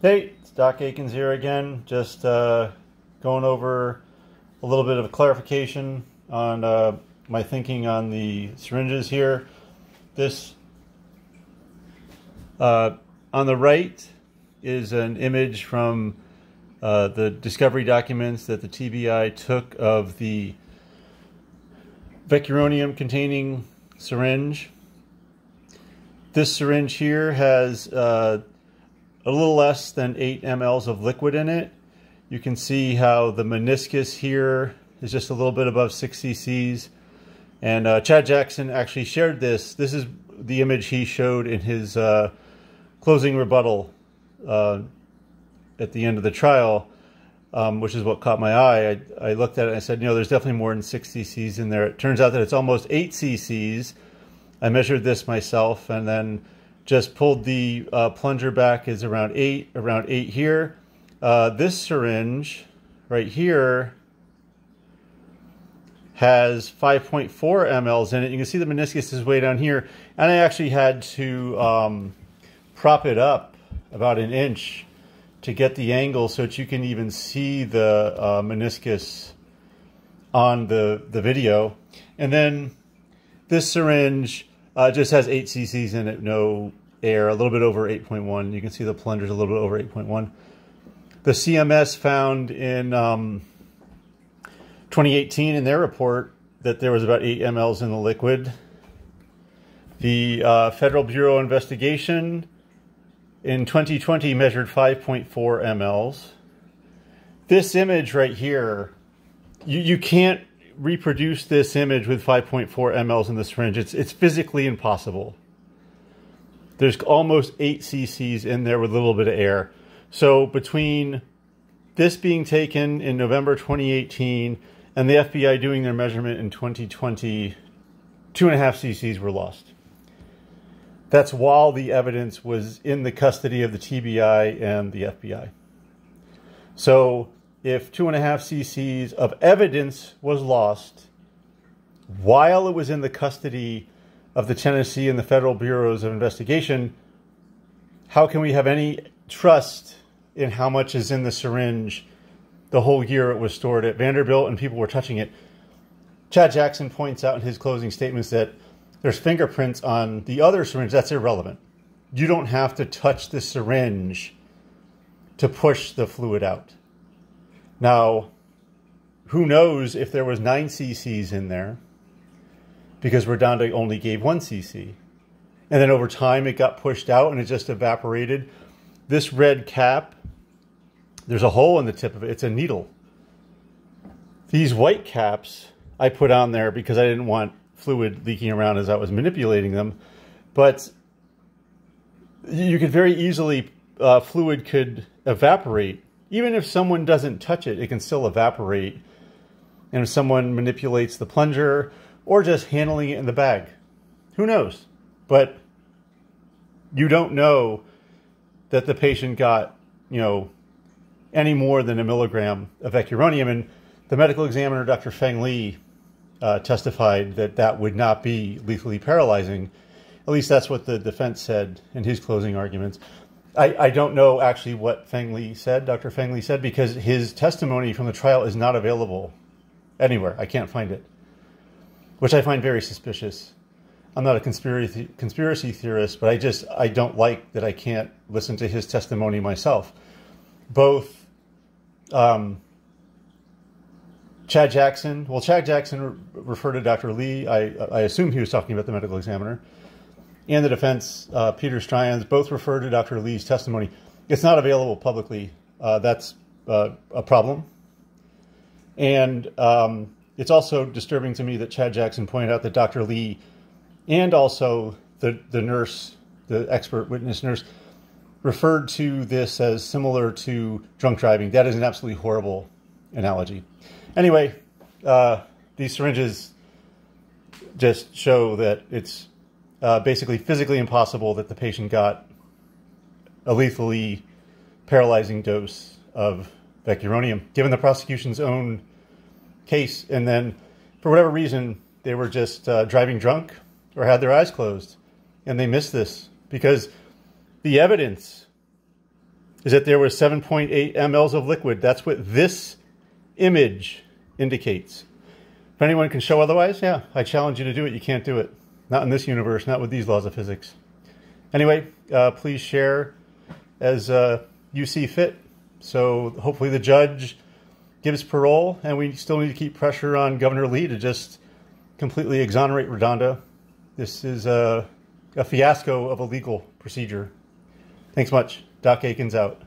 Hey, it's Doc Akins here again, just going over a little bit of a clarification on my thinking on the syringes here. This on the right is an image from the discovery documents that the TBI took of the Vecuronium containing syringe. This syringe here has a little less than 8 mLs of liquid in it. You can see how the meniscus here is just a little bit above 6 cc's. And Chad Jackson actually shared this. This is the image he showed in his closing rebuttal at the end of the trial, which is what caught my eye. I looked at it and I said, you know, there's definitely more than 6 cc's in there. It turns out that it's almost 8 cc's. I measured this myself and then just pulled the plunger back. Is around 8 here. This syringe right here has 5.4 mLs in it. You can see the meniscus is way down here, and I actually had to prop it up about an inch to get the angle so that you can even see the meniscus on the video. And then this syringe just has 8 cc's in it, no air, a little bit over 8.1. You can see the plunger's a little bit over 8.1. The CMS found in 2018 in their report that there was about 8 mLs in the liquid. The Federal Bureau of Investigation in 2020 measured 5.4 mLs. This image right here, you can't reproduce this image with 5.4 mLs in the syringe. It's physically impossible. There's almost 8 cc's in there with a little bit of air. So between this being taken in November 2018 and the FBI doing their measurement in 2020, 2.5 cc's were lost. That's while the evidence was in the custody of the TBI and the FBI. So if 2.5 cc's of evidence was lost while it was in the custody of the Tennessee and the Federal Bureaus of Investigation, how can we have any trust in how much is in the syringe the whole year it was stored at Vanderbilt and people were touching it? Chad Jackson points out in his closing statements that there's fingerprints on the other syringe. That's irrelevant. You don't have to touch the syringe to push the fluid out. Now, who knows if there was 9 cc's in there, because RaDonda only gave 1 cc. And then over time it got pushed out and it just evaporated. This red cap, there's a hole in the tip of it. It's a needle. These white caps I put on there because I didn't want fluid leaking around as I was manipulating them. But you could very easily, fluid could evaporate. Even if someone doesn't touch it, it can still evaporate. And if someone manipulates the plunger or just handling it in the bag, who knows? But you don't know that the patient got, you know, any more than 1 milligram of Vecuronium. And the medical examiner, Dr. Feng Li, testified that that would not be lethally paralyzing. At least that's what the defense said in his closing arguments. I don't know actually what Feng Li said, Dr. Feng Li said, because his testimony from the trial is not available anywhere. I can't find it, which I find very suspicious. I'm not a conspiracy theorist, but I don't like that I can't listen to his testimony myself. Both Chad Jackson referred to Dr. Lee. I assume he was talking about the medical examiner. And the defense, Peter Stryans, both referred to Dr. Lee's testimony. It's not available publicly. That's a problem. And it's also disturbing to me that Chad Jackson pointed out that Dr. Lee and also the nurse, the expert witness nurse, referred to this as similar to drunk driving. That is an absolutely horrible analogy. Anyway, these syringes just show that it's basically physically impossible that the patient got a lethally paralyzing dose of Vecuronium, given the prosecution's own case. And then, for whatever reason, they were just driving drunk or had their eyes closed, and they missed this because the evidence is that there was 7.8 mLs of liquid. That's what this image indicates. If anyone can show otherwise, yeah, I challenge you to do it. You can't do it. Not in this universe, not with these laws of physics. Anyway, please share as you see fit. So hopefully the judge gives parole, and we still need to keep pressure on Governor Lee to just completely exonerate RaDonda. This is a fiasco of a legal procedure. Thanks much. Doc Aikens out.